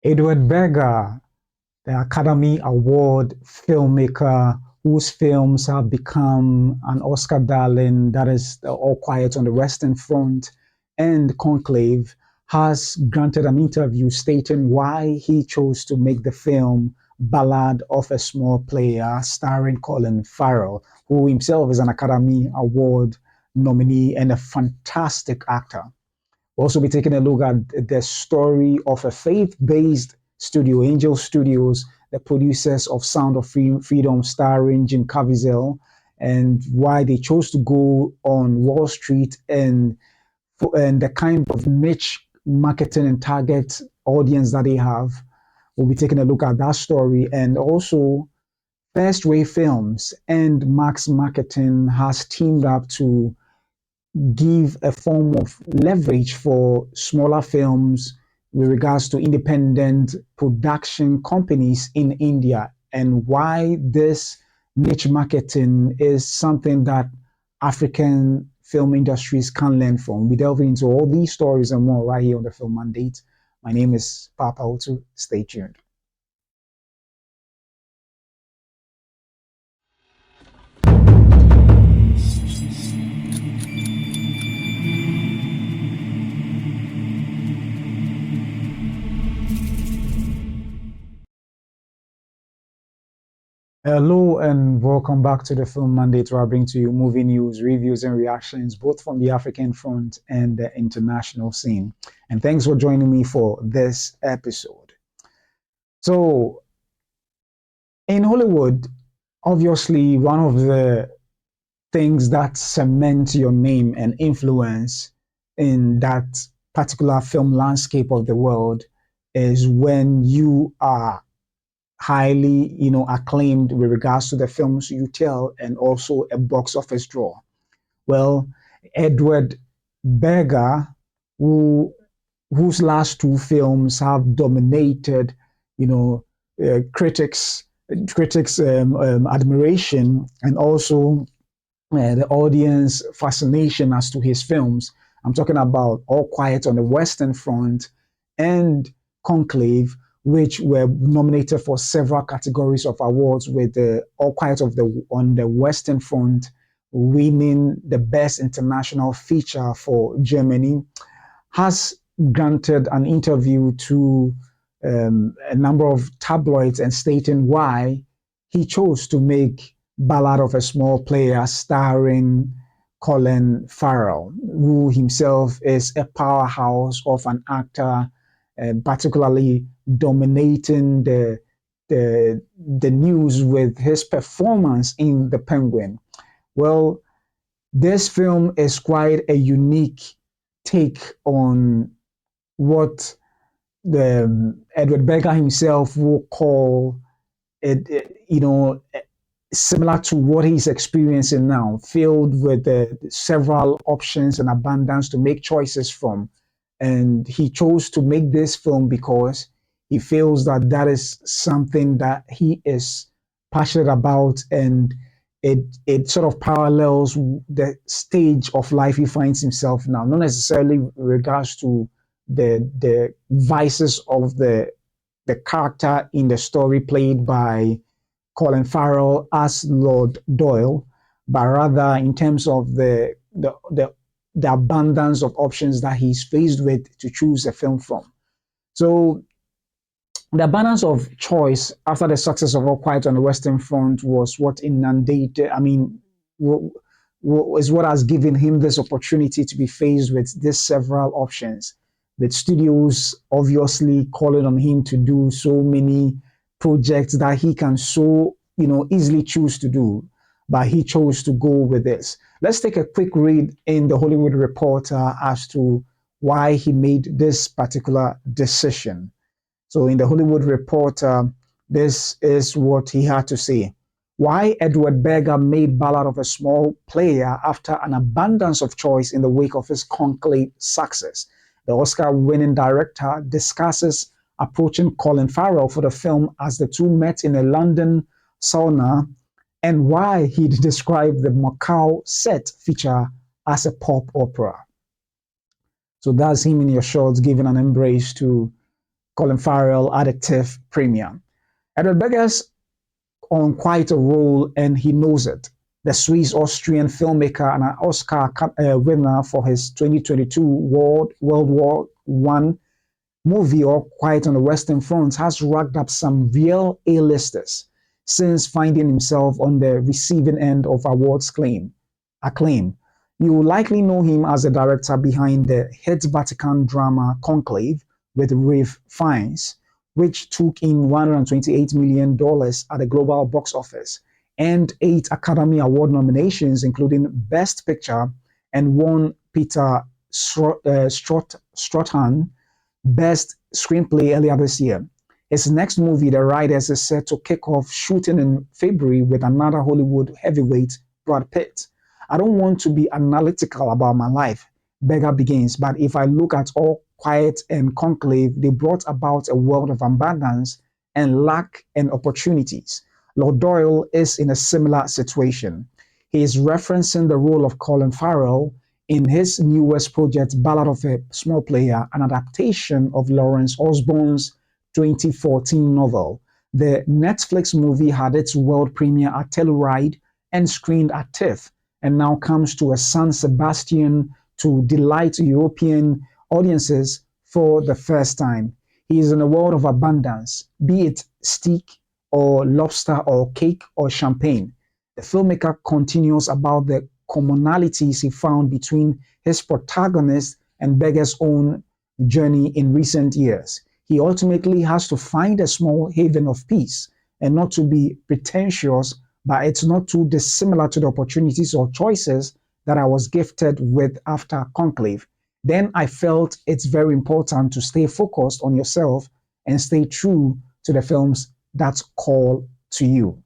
Edward Berger, the Academy Award filmmaker whose films have become an Oscar darling, that is All Quiet on the Western Front and Conclave, has granted an interview stating why he chose to make the film Ballad of a Small Player, starring Colin Farrell, who himself is an Academy Award nominee and a fantastic actor. We'll also be taking a look at the story of a faith-based studio, Angel Studios, the producers of Sound of Freedom, starring Jim Caviezel, and why they chose to go on Wall Street and the kind of niche marketing and target audience that they have. We'll be taking a look at that story, and also First Ray Films and Max Marketing has teamed up to give a form of leverage for smaller films with regards to independent production companies in India, and why this niche marketing is something that African film industries can learn from. We delve into all these stories and more right here on the Film Mandate. My name is Papa Otu. Stay tuned. Hello and welcome back to the Film Mandate, where I bring to you movie news, reviews, and reactions, both from the African front and the international scene. And thanks for joining me for this episode. So, in Hollywood, obviously, one of the things that cement your name and influence in that particular film landscape of the world is when you are highly, acclaimed with regards to the films you tell and also a box office draw. Well, Edward Berger, who whose last two films have dominated, you know, critics admiration and also the audience fascination as to his films. I'm talking about All Quiet on the Western Front and Conclave, which were nominated for several categories of awards, with the All Quiet on the Western Front winning the Best International Feature for Germany, has granted an interview to a number of tabloids and stating why he chose to make Ballad of a Small Player starring Colin Farrell, who himself is a powerhouse of an actor, particularly dominating the news with his performance in The Penguin. Well, this film is quite a unique take on what the Edward Berger himself will call it, similar to what he's experiencing now, filled with several options and abundance to make choices from. And he chose to make this film because he feels that that is something that he is passionate about, and it sort of parallels the stage of life he finds himself now, not necessarily in regards to the vices of the character in the story played by Colin Farrell as Lord Doyle, but rather in terms of the abundance of options that he's faced with to choose a film from. So the abundance of choice after the success of All Quiet on the Western Front was what inundated, is what has given him this opportunity to be faced with these several options. With studios obviously calling on him to do so many projects that he can so easily choose to do, but he chose to go with this. Let's take a quick read in the Hollywood Reporter as to why he made this particular decision. So in the Hollywood Reporter, this is what he had to say. Why Edward Berger made Ballad of a Small Player after an abundance of choice in the wake of his Conclave success. The Oscar-winning director discusses approaching Colin Farrell for the film as the two met in a London sauna, and why he described the Macau set feature as a pop opera. So that's him in your shorts giving an embrace to Colin Farrell at a TIFF premium. Edward Berger's on quite a role and he knows it. The Swiss Austrian filmmaker and an Oscar winner for his 2022 World War One movie, or Quiet on the Western Front, has racked up some real A-listers since finding himself on the receiving end of awards acclaim. You will likely know him as the director behind the hit Vatican drama Conclave with Ralph Fiennes, which took in $128 million at the global box office and 8 Academy Award nominations, including Best Picture, and won Peter Strothan Best Screenplay earlier this year. His next movie, The Riders, is set to kick off shooting in February with another Hollywood heavyweight, Brad Pitt. I don't want to be analytical about my life, Berger begins, but if I look at All Quiet and Conclave, they brought about a world of abundance and lack and opportunities. Lord Doyle is in a similar situation. He is referencing the role of Colin Farrell in his newest project, Ballad of a Small Player, an adaptation of Lawrence Osborne's 2014 novel. The Netflix movie had its world premiere at Telluride and screened at TIFF, and now comes to a San Sebastian to delight European audiences for the first time. He is in a world of abundance, be it steak or lobster or cake or champagne. The filmmaker continues about the commonalities he found between his protagonist and Berger's own journey in recent years. He ultimately has to find a small haven of peace and not to be pretentious, but it's not too dissimilar to the opportunities or choices that I was gifted with after Conclave. Then I felt it's very important to stay focused on yourself and stay true to the films that call to you.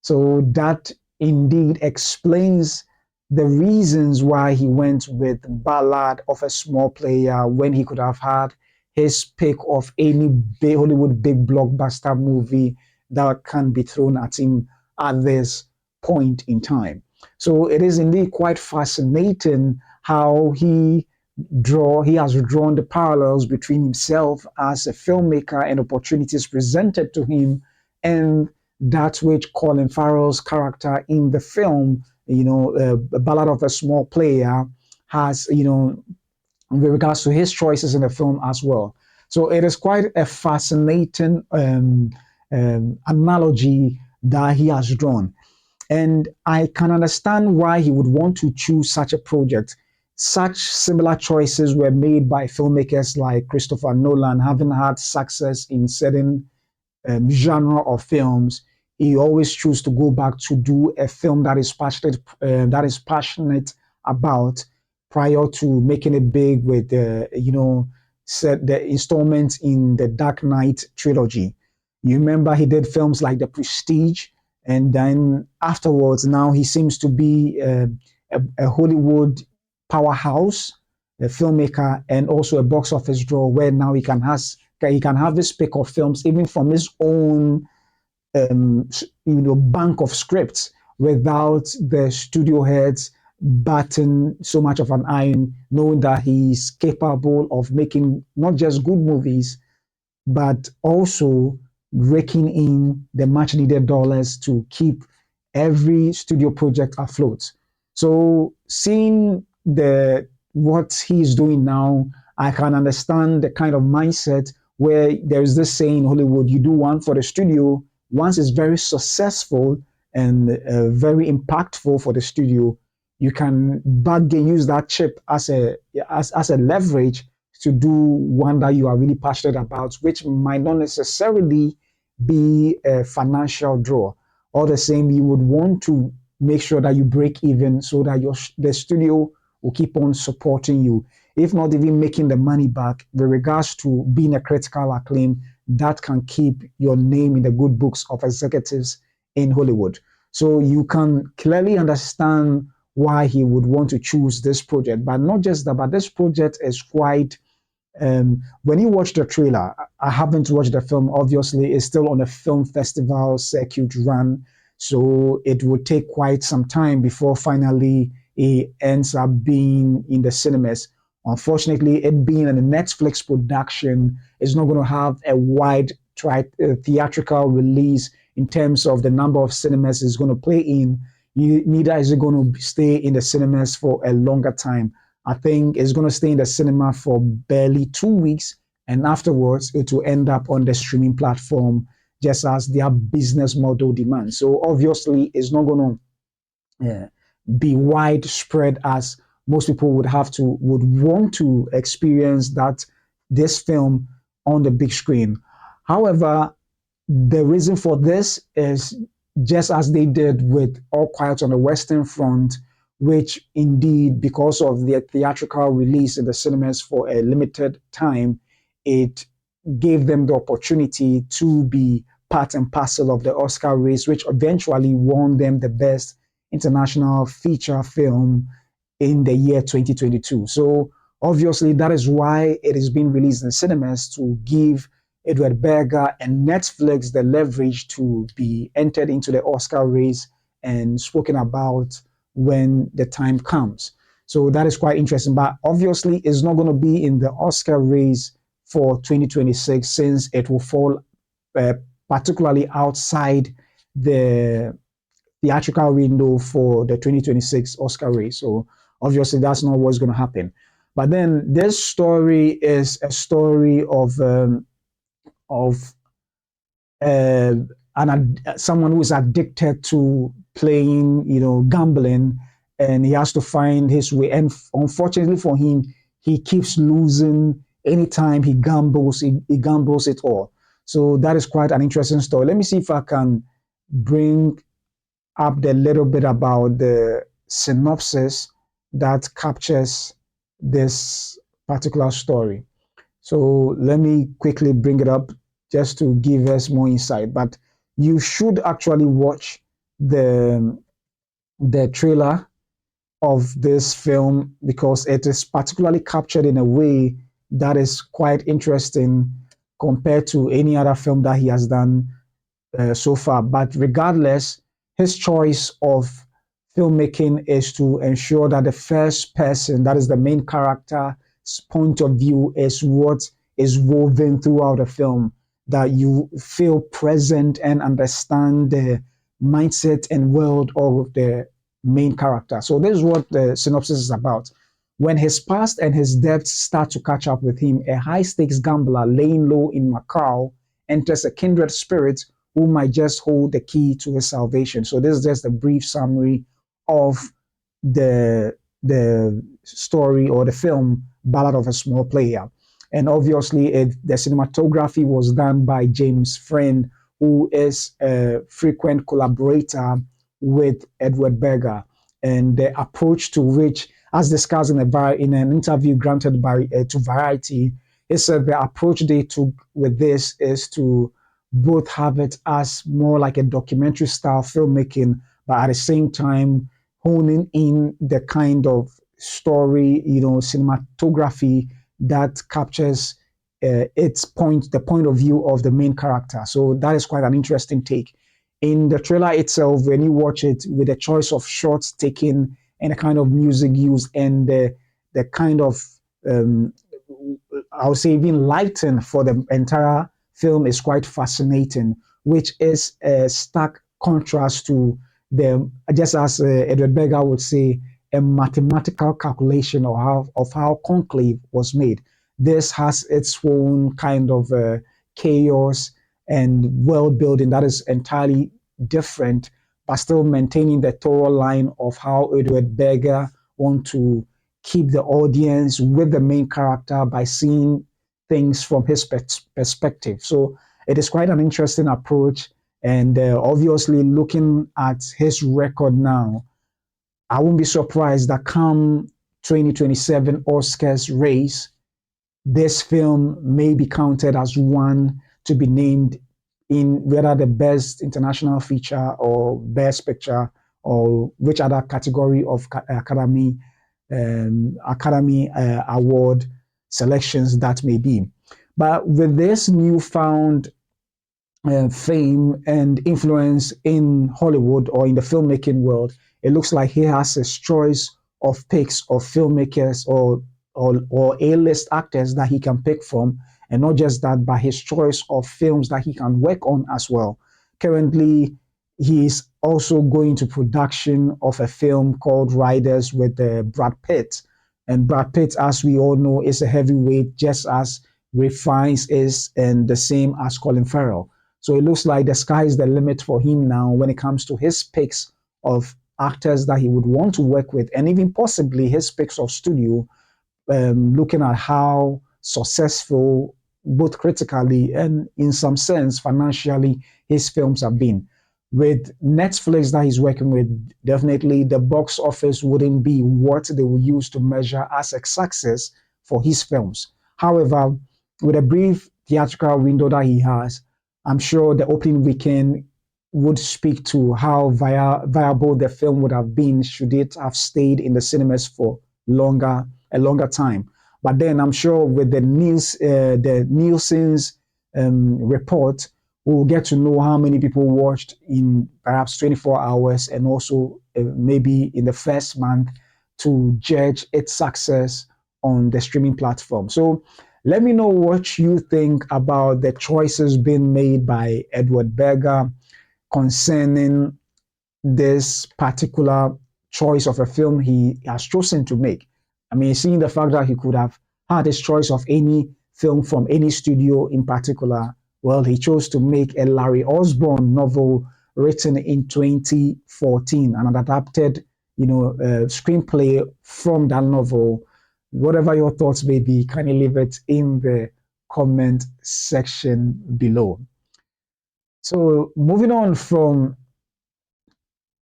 So that indeed explains the reasons why he went with Ballad of a Small Player when he could have had his pick of any big Hollywood big blockbuster movie that can be thrown at him at this point in time. So it is indeed quite fascinating how he has drawn the parallels between himself as a filmmaker and opportunities presented to him, and that which Colin Farrell's character in the film, A Ballad of a Small Player, has, with regards to his choices in the film as well. So it is quite a fascinating analogy that he has drawn. And I can understand why he would want to choose such a project. Such similar choices were made by filmmakers like Christopher Nolan, having had success in certain genre of films. He always chooses to go back to do a film that is passionate about, prior to making it big with set the installments in the Dark Knight trilogy. You remember he did films like The Prestige, and then afterwards, now he seems to be a Hollywood powerhouse, a filmmaker, and also a box office draw, where now he can have this pick of films even from his own bank of scripts without the studio heads batting so much of an eye, knowing that he's capable of making not just good movies, but also raking in the much needed dollars to keep every studio project afloat. So seeing the what he's doing now, I can understand the kind of mindset where there's this saying in Hollywood: you do one for the studio. Once it's very successful and very impactful for the studio, you can use that chip as a leverage to do one that you are really passionate about, which might not necessarily be a financial draw. All the same, you would want to make sure that you break even so that the studio will keep on supporting you, if not even making the money back. With regards to being a critical acclaim, that can keep your name in the good books of executives in Hollywood. So you can clearly understand why he would want to choose this project. But not just that, but this project is quite, when you watch the trailer, I haven't watched the film, obviously, it's still on a film festival circuit run. So it would take quite some time before finally it ends up being in the cinemas. Unfortunately, it being a Netflix production is not going to have a wide theatrical release in terms of the number of cinemas it's going to play in. Neither is it going to stay in the cinemas for a longer time. I think it's going to stay in the cinema for barely 2 weeks, and afterwards it will end up on the streaming platform, just as their business model demands. So obviously, it's not going to be widespread as most people would want to experience that this film on the big screen. However, the reason for this is just as they did with All Quiet on the Western Front, which indeed, because of their theatrical release in the cinemas for a limited time, it gave them the opportunity to be part and parcel of the Oscar race, which eventually won them the best international feature film in the year 2022. So obviously, that is why it is being released in cinemas, to give Edward Berger and Netflix the leverage to be entered into the Oscar race and spoken about when the time comes. So that is quite interesting. But obviously, it's not going to be in the Oscar race for 2026, since it will fall uh, particularly outside the theatrical window for the 2026 Oscar race. So obviously, that's not what's going to happen. But then this story is a story of uh, someone who is addicted to playing, gambling, and he has to find his way. And unfortunately for him, he keeps losing anytime he gambles. He gambles it all. So that is quite an interesting story. Let me see if I can bring up the little bit about the synopsis that captures this particular story. So let me quickly bring it up just to give us more insight. But you should actually watch the the trailer of this film, because it is particularly captured in a way that is quite interesting compared to any other film that he has done so far. But regardless, his choice of filmmaking is to ensure that the first person, that is the main character's point of view, is what is woven throughout the film, that you feel present and understand the mindset and world of the main character. So this is what the synopsis is about. When his past and his debts start to catch up with him, a high stakes gambler laying low in Macau enters a kindred spirit who might just hold the key to his salvation. So this is just a brief summary of the story, or the film Ballad of a Small Player. And obviously, the cinematography was done by James Friend, who is a frequent collaborator with Edward Berger. And the approach to which, as discussed in an interview granted by to Variety, he said the approach they took with this is to both have it as more like a documentary style filmmaking, but at the same time honing in the kind of story, cinematography that captures the point of view of the main character. So that is quite an interesting take. In the trailer itself, when you watch it, with the choice of shots taken and the kind of music used, and the kind of I would say even lighting for the entire film, is quite fascinating, which is a stark contrast to the, just as Edward Berger would say, a mathematical calculation of how Conclave was made. This has its own kind of chaos and world building that is entirely different, but still maintaining the thorough line of how Edward Berger want to keep the audience with the main character by seeing things from his perspective. So it is quite an interesting approach. And obviously, looking at his record now, I won't be surprised that come 2027 Oscars race, this film may be counted as one to be named in whether the best international feature or best picture or which other category of Academy Award selections that may be. But with this newfound fame and influence in Hollywood or in the filmmaking world, it looks like he has a choice of picks of filmmakers or or A-list actors that he can pick from, and not just that, but his choice of films that he can work on as well. Currently, he is also going to production of a film called Riders with Brad Pitt. And Brad Pitt, as we all know, is a heavyweight, just as Ray Fiennes is, and the same as Colin Farrell. So it looks like the sky is the limit for him now when it comes to his picks of actors that he would want to work with, and even possibly his picks of studio, looking at how successful, both critically and in some sense financially, his films have been. With Netflix that he's working with, definitely the box office wouldn't be what they will use to measure as a success for his films. However, with a brief theatrical window that he has, I'm sure the opening weekend would speak to how viable the film would have been should it have stayed in the cinemas for a longer time. But then I'm sure with the Nielsen's report, we'll get to know how many people watched in perhaps 24 hours, and also maybe in the first month, to judge its success on the streaming platform. So let me know what you think about the choices being made by Edward Berger concerning this particular choice of a film he has chosen to make. I mean, seeing the fact that he could have had his choice of any film from any studio in particular, well, he chose to make a Larry Osborne novel written in 2014, and an adapted, screenplay from that novel. Whatever your thoughts may be, kindly leave it in the comment section below. So moving on from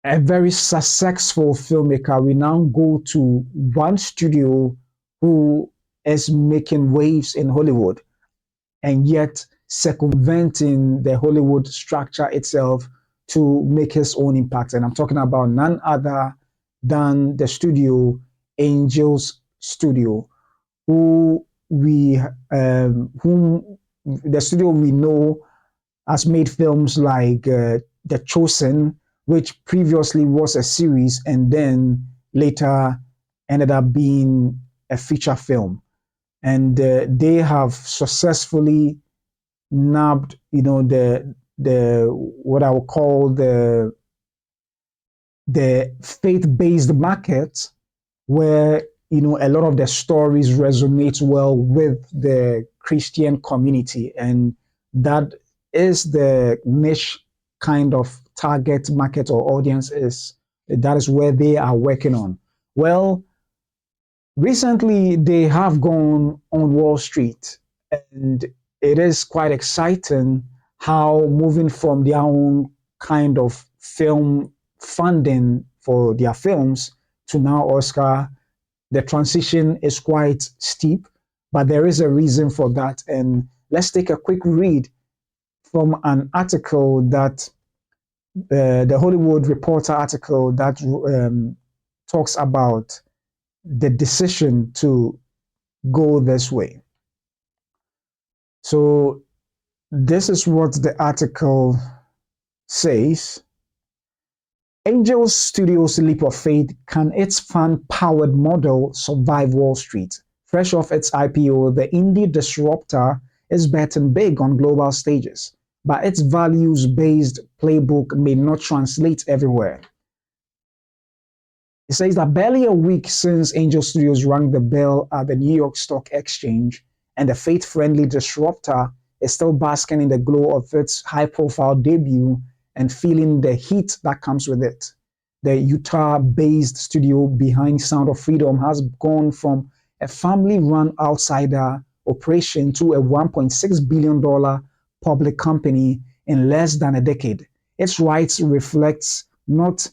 a very successful filmmaker, we now go to one studio who is making waves in Hollywood and yet circumventing the Hollywood structure itself to make his own impact. And I'm talking about none other than the studio Angels Studio, whom the studio we know has made films like The Chosen, which previously was a series and then later ended up being a feature film. And they have successfully nabbed, the what I would call the faith-based market, where a lot of the stories resonate well with the Christian community, and that is the niche kind of target market or audience that is where they are working on. Well, recently they have gone on Wall Street, and it is quite exciting how moving from their own kind of film funding for their films to now Oscar, the transition is quite steep, but there is a reason for that. And let's take a quick read from an article that the Hollywood Reporter article that talks about the decision to go this way. So this is what the article says. Angel Studios' leap of faith: can its fan-powered model survive Wall Street? Fresh off its IPO, the indie disruptor is betting big on global stages, but its values-based playbook may not translate everywhere. It says that barely a week since Angel Studios rang the bell at the New York Stock Exchange, and the faith-friendly disruptor is still basking in the glow of its high-profile debut and feeling the heat that comes with it. The Utah-based studio behind Sound of Freedom has gone from a family-run outsider operation to a $1.6 billion public company in less than a decade. Its rise reflects not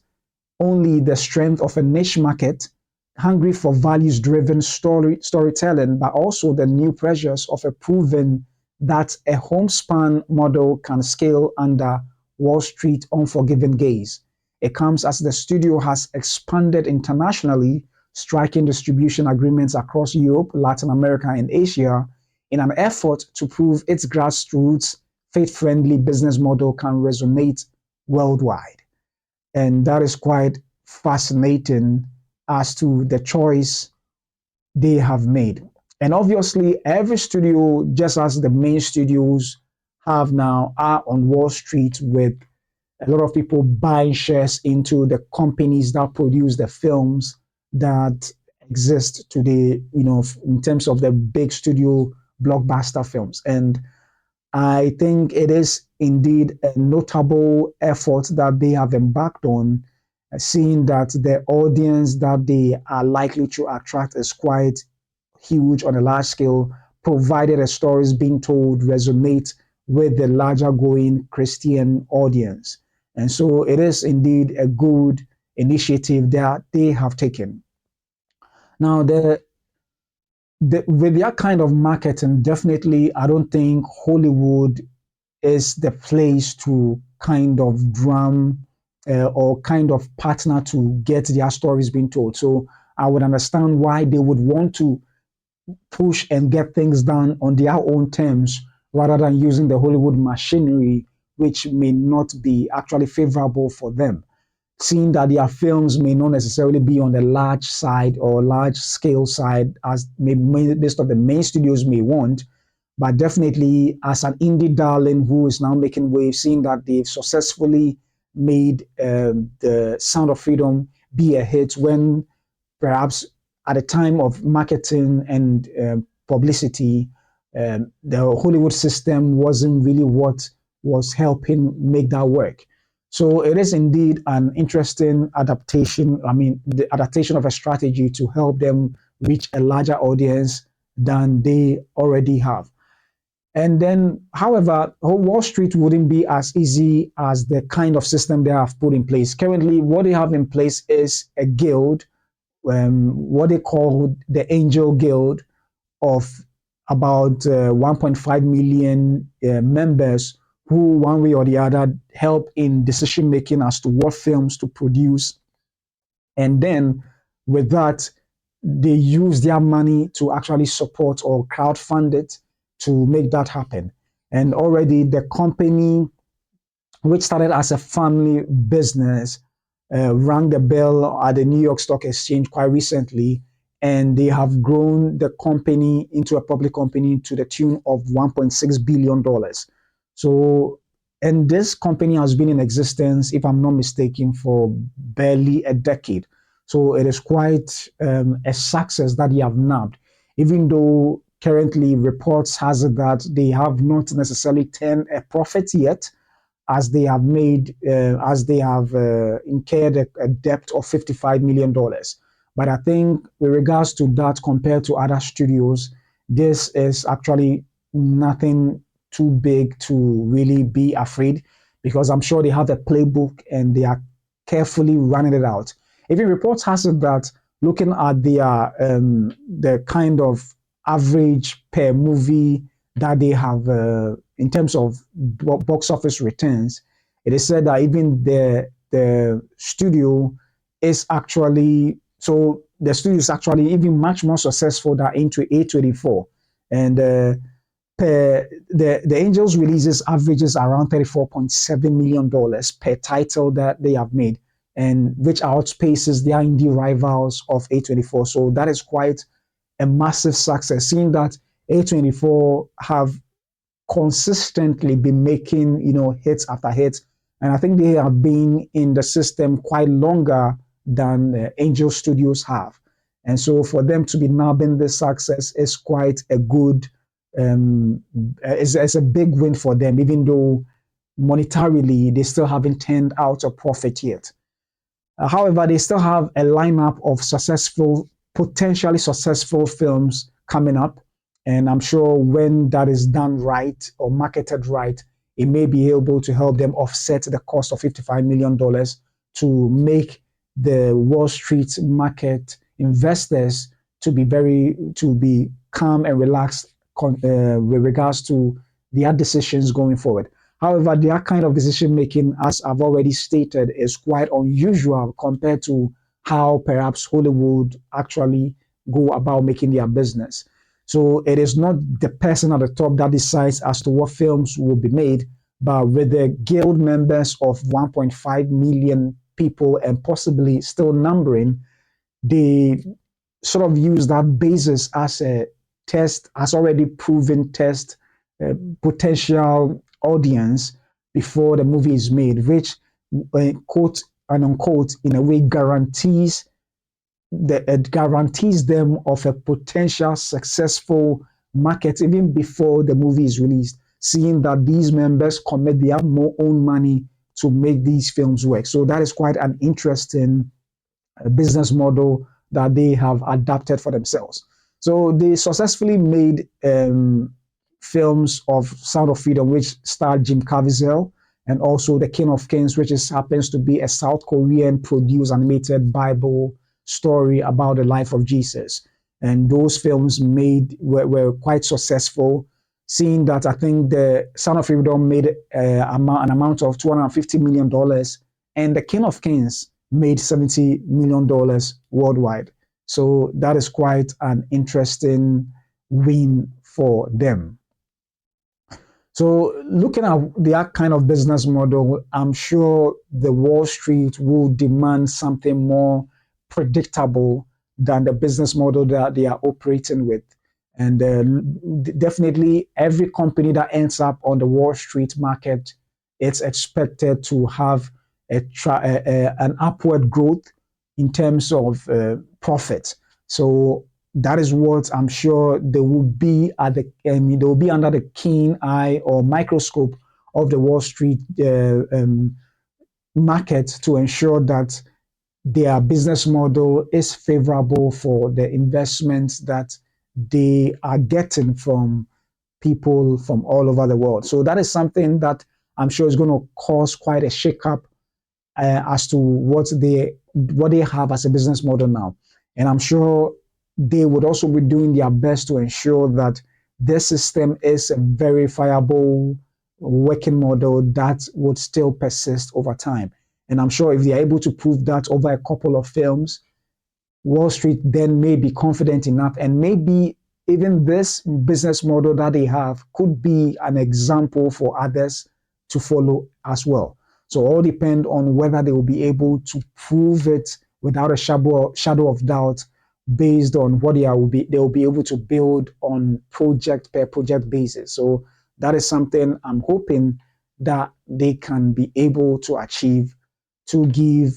only the strength of a niche market, hungry for values-driven storytelling, but also the new pressures of a proven that a homespun model can scale under Wall Street unforgiving gaze. It comes as the studio has expanded internationally, striking distribution agreements across Europe, Latin America, and Asia in an effort to prove its grassroots, faith-friendly business model can resonate worldwide. And that is quite fascinating as to the choice they have made. And obviously, every studio, just as the main studios have now, are on Wall Street with a lot of people buying shares into the companies that produce the films that exist today, in terms of the big studio blockbuster films. And I think it is indeed a notable effort that they have embarked on, seeing that the audience that they are likely to attract is quite huge on a large scale, provided the stories being told resonate with the larger going Christian audience. And so it is indeed a good initiative that they have taken. Now, with that kind of marketing, definitely, I don't think Hollywood is the place to kind of drum or kind of partner to get their stories being told. So I would understand why they would want to push and get things done on their own terms rather than using the Hollywood machinery, which may not be actually favorable for them, seeing that their films may not necessarily be on the large side or large scale side as maybe based on the main studios may want, but definitely as an indie darling who is now making waves, seeing that they've successfully made the Sound of Freedom be a hit when perhaps at the time of marketing and publicity, the Hollywood system wasn't really what was helping make that work. So it is indeed an interesting adaptation. I mean, the adaptation of a strategy to help them reach a larger audience than they already have. And then, however, Wall Street wouldn't be as easy as the kind of system they have put in place. Currently, what they have in place is a guild, what they call the Angel Guild, of about 1.5 million members who, one way or the other, help in decision making as to what films to produce. And then, with that, they use their money to actually support or crowdfund it to make that happen. And already the company, which started as a family business, rang the bell at the New York Stock Exchange quite recently, and they have grown the company into a public company to the tune of $1.6 billion. So, and this company has been in existence, if I'm not mistaken, for barely a decade. So it is quite a success that they have nabbed, even though currently reports has it that they have not necessarily turned a profit yet, as they have incurred a debt of $55 million. But I think with regards to that, compared to other studios, this is actually nothing too big to really be afraid, because I'm sure they have a playbook and they are carefully running it out. Even reports has it that, looking at the kind of average per movie that they have in terms of box office returns, it is said that even the studio is actually so the studio is actually even much more successful than into A24, and the Angels releases averages around $34.7 million per title that they have made, and which outpaces their indie rivals of A24. So that is quite a massive success, seeing that A24 have consistently been making hits after hits, and I think they have been in the system quite longer than Angel Studios have, and so for them to be nabbing this success is quite a good it's a big win for them, even though monetarily they still haven't turned out a profit yet. However, they still have a lineup of potentially successful films coming up. And I'm sure when that is done right or marketed right, it may be able to help them offset the cost of $55 million to make the Wall Street market investors to be calm and relaxed with regards to their decisions going forward. However, their kind of decision making, as I've already stated, is quite unusual compared to how perhaps Hollywood actually go about making their business. So it is not the person at the top that decides as to what films will be made, but with the guild members of 1.5 million people and possibly still numbering, they sort of use that basis as a test, as already proven test, potential audience before the movie is made, which quote and unquote in a way it guarantees them of a potential successful market even before the movie is released, seeing that these members commit, they have more own money to make these films work. So that is quite an interesting business model that they have adapted for themselves. So they successfully made films of Sound of Freedom, which starred Jim Caviezel, and also The King of Kings, which happens to be a South Korean produced animated Bible story about the life of Jesus. And those films were quite successful. Seeing that, I think the Sound of Freedom made an amount of $250 million, and The King of Kings made $70 million worldwide. So that is quite an interesting win for them. So looking at that kind of business model, I'm sure the Wall Street will demand something more predictable than the business model that they are operating with. And definitely every company that ends up on the Wall Street market, it's expected to have an upward growth in terms of profit. So that is what I'm sure they will be they will be under the keen eye or microscope of the Wall Street market to ensure that their business model is favorable for the investments that they are getting from people from all over the world. So that is something that I'm sure is going to cause quite a shakeup as to what they have as a business model now. And I'm sure they would also be doing their best to ensure that this system is a verifiable working model that would still persist over time. And I'm sure if they're able to prove that over a couple of films, Wall Street then may be confident enough, and maybe even this business model that they have could be an example for others to follow as well. So all depend on whether they will be able to prove it without a shadow of doubt, based on what they will be able to build on project per project basis. So that is something I'm hoping that they can be able to achieve, to give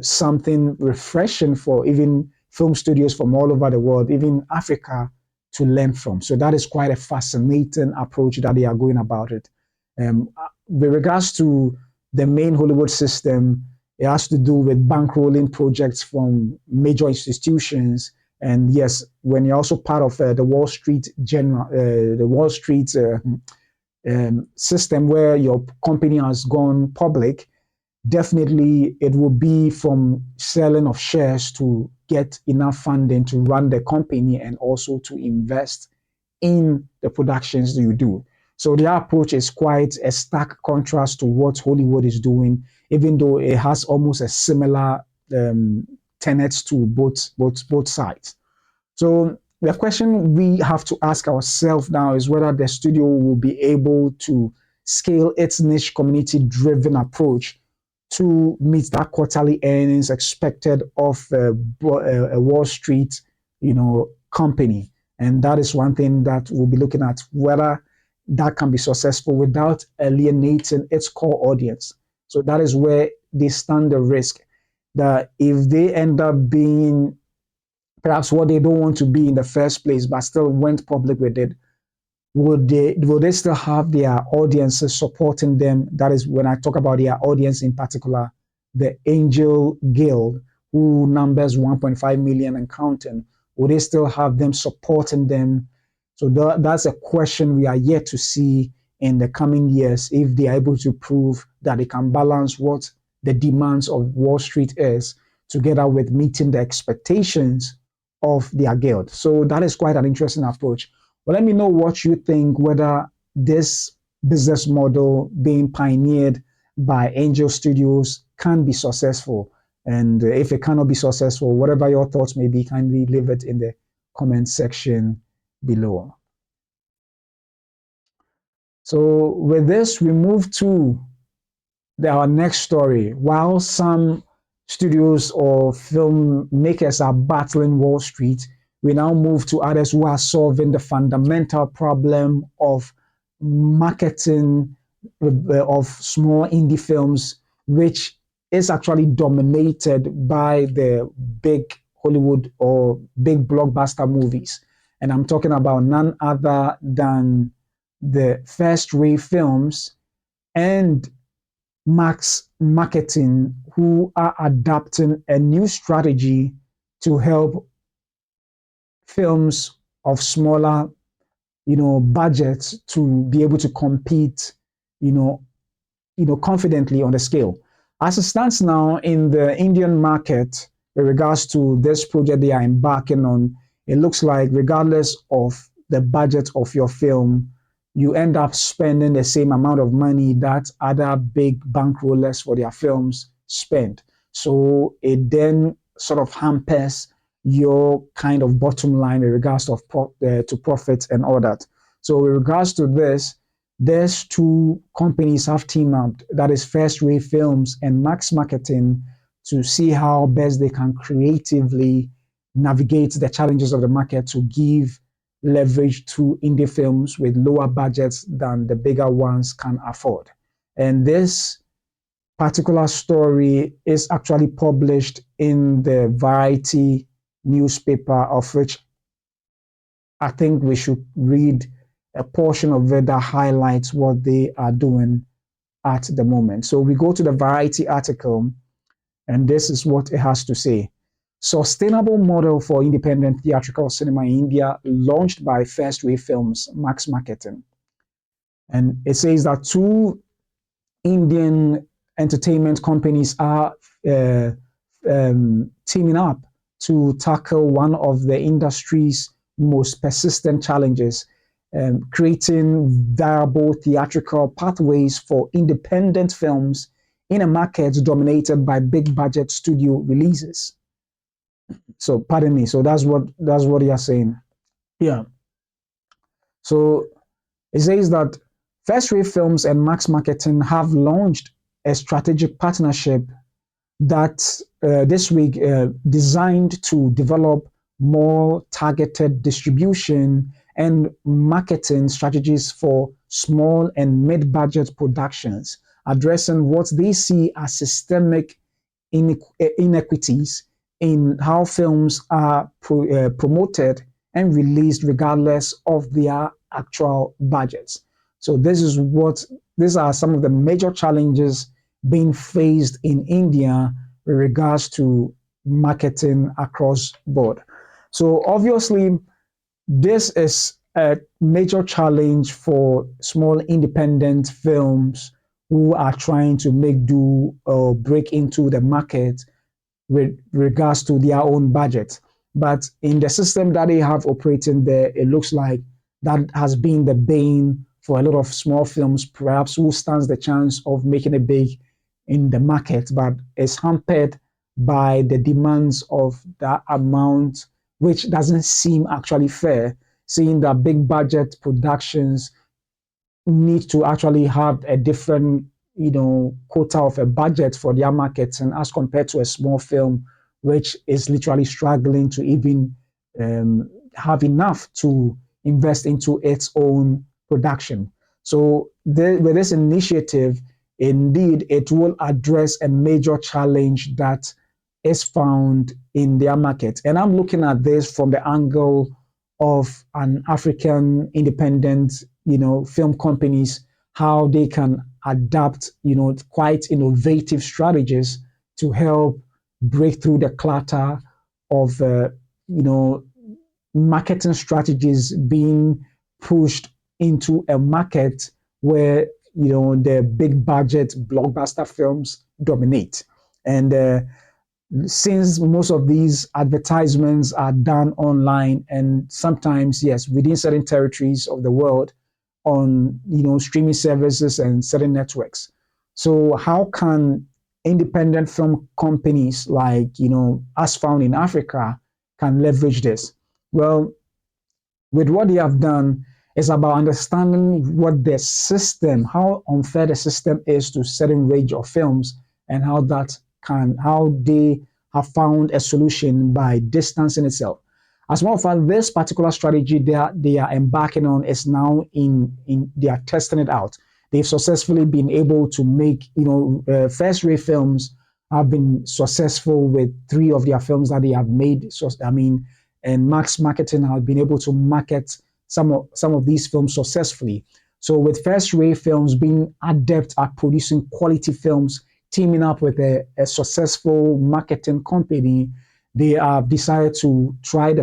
something refreshing for even film studios from all over the world, even Africa, to learn from. So that is quite a fascinating approach that they are going about it. With regards to the main Hollywood system, it has to do with bankrolling projects from major institutions. And yes, when you're also part of the Wall Street system where your company has gone public, definitely it will be from selling of shares to get enough funding to run the company and also to invest in the productions that you do. So their approach is quite a stark contrast to what Hollywood is doing, even though it has almost a similar tenets to both sides. So the question we have to ask ourselves now is whether the studio will be able to scale its niche community-driven approach to meet that quarterly earnings expected of a Wall Street, company. And that is one thing that we'll be looking at, whether that can be successful without alienating its core audience. So that is where they stand the risk that if they end up being perhaps what they don't want to be in the first place, but still went public with it, will they still have their audiences supporting them? That is when I talk about their audience in particular, the Angel Guild, who numbers 1.5 million and counting. Will they still have them supporting them? So that's a question we are yet to see in the coming years, if they are able to prove that they can balance what the demands of Wall Street is together with meeting the expectations of their guild. So that is quite an interesting approach. But let me know what you think, whether this business model being pioneered by Angel Studios can be successful. And if it cannot be successful, whatever your thoughts may be, kindly leave it in the comment section below. So with this, we move to our next story. While some studios or filmmakers are battling Wall Street, we now move to others who are solving the fundamental problem of marketing of small indie films, which is actually dominated by the big Hollywood or big blockbuster movies. And I'm talking about none other than the first Ray Films and Max Marketing, who are adapting a new strategy to help films of smaller, budgets to be able to compete, you know, confidently on the scale. As it stands now in the Indian market, with regards to this project they are embarking on, it looks like regardless of the budget of your film, you end up spending the same amount of money that other big bankrollers for their films spend. So it then sort of hampers your kind of bottom line in regards to profits and all that. So with regards to this, there's two companies have teamed up, that is First Ray Films and Max Marketing, to see how best they can creatively navigate the challenges of the market to give leverage to indie films with lower budgets than the bigger ones can afford. And this particular story is actually published in the Variety newspaper, of which I think we should read a portion of it that highlights what they are doing at the moment. So we go to the Variety article, and this is what it has to say. Sustainable model for independent theatrical cinema in India, launched by First Wave Films, Max Marketing. And it says that two Indian entertainment companies are teaming up to tackle one of the industry's most persistent challenges, creating viable theatrical pathways for independent films in a market dominated by big budget studio releases. So pardon me. So that's what you're saying. Yeah. So it says that First Wave Films and Max Marketing have launched a strategic partnership that this week designed to develop more targeted distribution and marketing strategies for small and mid-budget productions, addressing what they see as systemic inequities in how films are promoted and released regardless of their actual budgets. So these are some of the major challenges being faced in India with regards to marketing across board. So obviously, this is a major challenge for small independent films who are trying to make do or break into the market with regards to their own budget. But in the system that they have operating there, it looks like that has been the bane for a lot of small films, perhaps who stands the chance of making it big in the market, but is hampered by the demands of that amount, which doesn't seem actually fair, seeing that big budget productions need to actually have a different, quota of a budget for their marketing as compared to a small film, which is literally struggling to even have enough to invest into its own production. So with this initiative, indeed, it will address a major challenge that is found in their market. And I'm looking at this from the angle of an African independent, film companies, how they can adapt, quite innovative strategies to help break through the clutter of, marketing strategies being pushed into a market where, the big budget blockbuster films dominate. And since most of these advertisements are done online and sometimes, yes, within certain territories of the world on, streaming services and certain networks. So how can independent film companies like, as found in Africa can leverage this? Well, with what they have done is about understanding what the system, how unfair the system is to certain range of films and how that how they have found a solution by distancing itself. As a matter of fact, this particular strategy they are embarking on is now in they are testing it out. They've successfully been able to make, first rate films have been successful with three of their films that they have made. So I mean, and Max Marketing has been able to market some of these films successfully. So with First Ray Films being adept at producing quality films, teaming up with a successful marketing company, they have decided to try the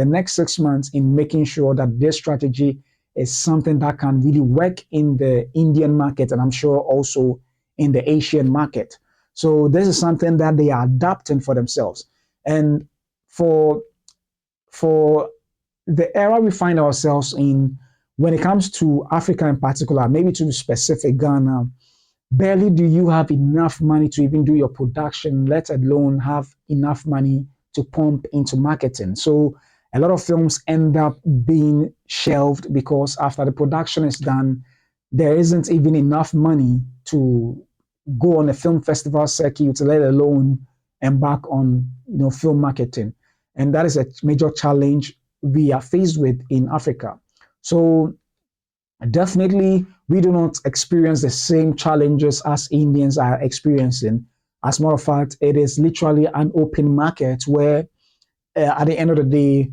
next 6 months in making sure that this strategy is something that can really work in the Indian market and I'm sure also in the Asian market. So this is something that they are adapting for themselves. And for for the era we find ourselves in, when it comes to Africa in particular, maybe to be specific, Ghana, barely do you have enough money to even do your production, let alone have enough money to pump into marketing. So a lot of films end up being shelved because after the production is done, there isn't even enough money to go on a film festival circuit, let alone embark on film marketing. And that is a major challenge we are faced with in Africa. So definitely, we do not experience the same challenges as Indians are experiencing. As a matter of fact, it is literally an open market where, at the end of the day,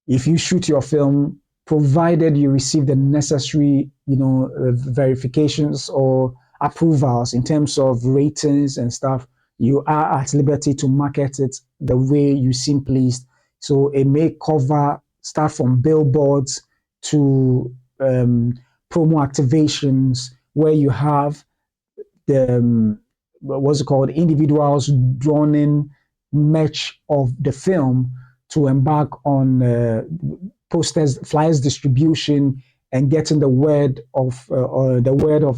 if you shoot your film, provided you receive the necessary, verifications or approvals in terms of ratings and stuff, you are at liberty to market it the way you seem pleased. So it may start from billboards to promo activations where you have the what's it called, individuals drawn in merch of the film to embark on posters, flyers distribution, and getting the word of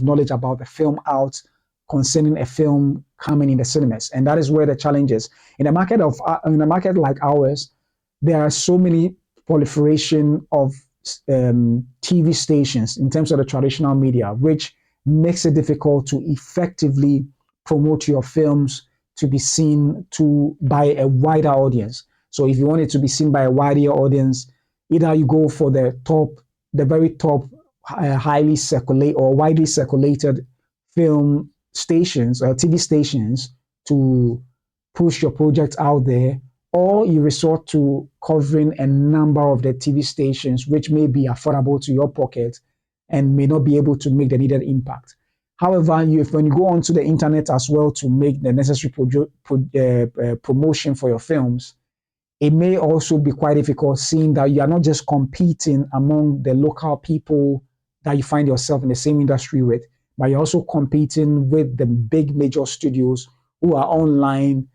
knowledge about the film out concerning a film coming in the cinemas. And that is where the challenge is. In a market like ours, there are so many proliferation of TV stations in terms of the traditional media, which makes it difficult to effectively promote your films to be seen by a wider audience. So if you want it to be seen by a wider audience, either you go for the very top, highly circulate or widely circulated film stations or TV stations to push your project out there, or you resort to covering a number of the TV stations which may be affordable to your pocket and may not be able to make the needed impact. However, when you go onto the internet as well to make the necessary promotion for your films, it may also be quite difficult seeing that you are not just competing among the local people that you find yourself in the same industry with, but you're also competing with the big major studios who are online,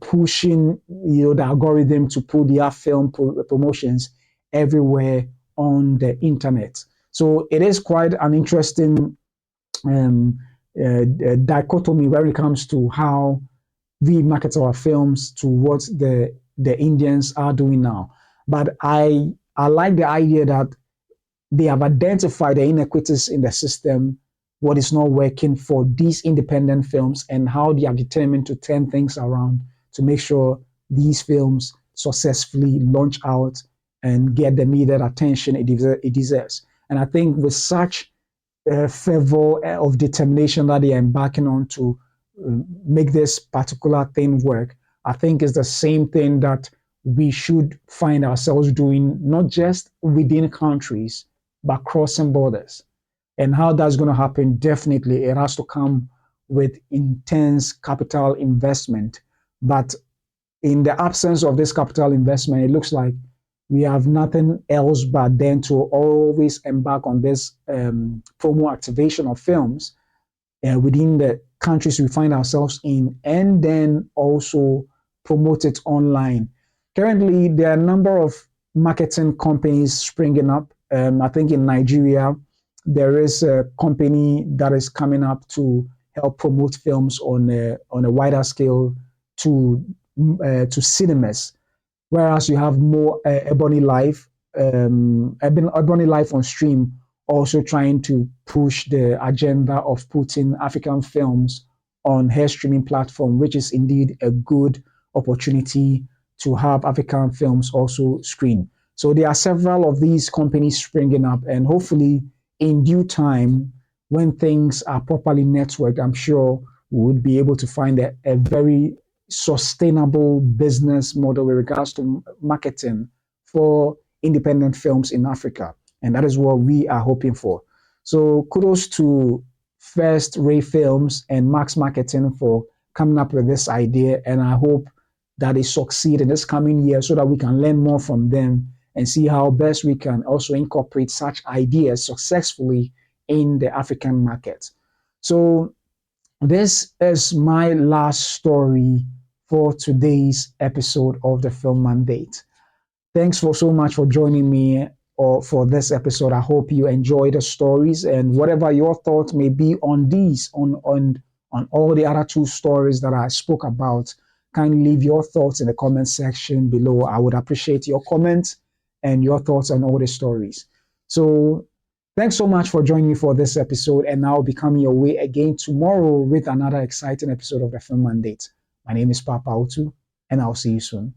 pushing, the algorithm to put their film promotions everywhere on the internet. So it is quite an interesting dichotomy when it comes to how we market our films to what the Indians are doing now. But I like the idea that they have identified the inequities in the system, what is not working for these independent films, and how they are determined to turn things around to make sure these films successfully launch out and get the needed attention it deserves. And I think with such fervor of determination that they are embarking on to make this particular thing work, I think it's the same thing that we should find ourselves doing, not just within countries, but crossing borders. And how that's going to happen, definitely, it has to come with intense capital investment. But in the absence of this capital investment, it looks like we have nothing else but then to always embark on this promo activation of films within the countries we find ourselves in, and then also promote it online. Currently, there are a number of marketing companies springing up. I think in Nigeria, there is a company that is coming up to help promote films on a wider scale to cinemas. Whereas you have more Ebony Life, Ebony Life on stream, also trying to push the agenda of putting African films on her streaming platform, which is indeed a good opportunity to have African films also screen. So there are several of these companies springing up, and hopefully, in due time, when things are properly networked, I'm sure we would be able to find a very sustainable business model with regards to marketing for independent films in Africa. And that is what we are hoping for. So kudos to First Ray Films and Max Marketing for coming up with this idea. And I hope that they succeed in this coming year so that we can learn more from them and see how best we can also incorporate such ideas successfully in the African market. So this is my last story for today's episode of the Film Mandate. Thanks for so much for joining me or for this episode. I hope you enjoy the stories and whatever your thoughts may be on these, on all the other two stories that I spoke about. Kindly leave your thoughts in the comment section below. I would appreciate your comments and your thoughts on all the stories. So thanks so much for joining me for this episode, and I'll be coming your way again tomorrow with another exciting episode of the Film Mandate. My name is Papa Otu, and I'll see you soon.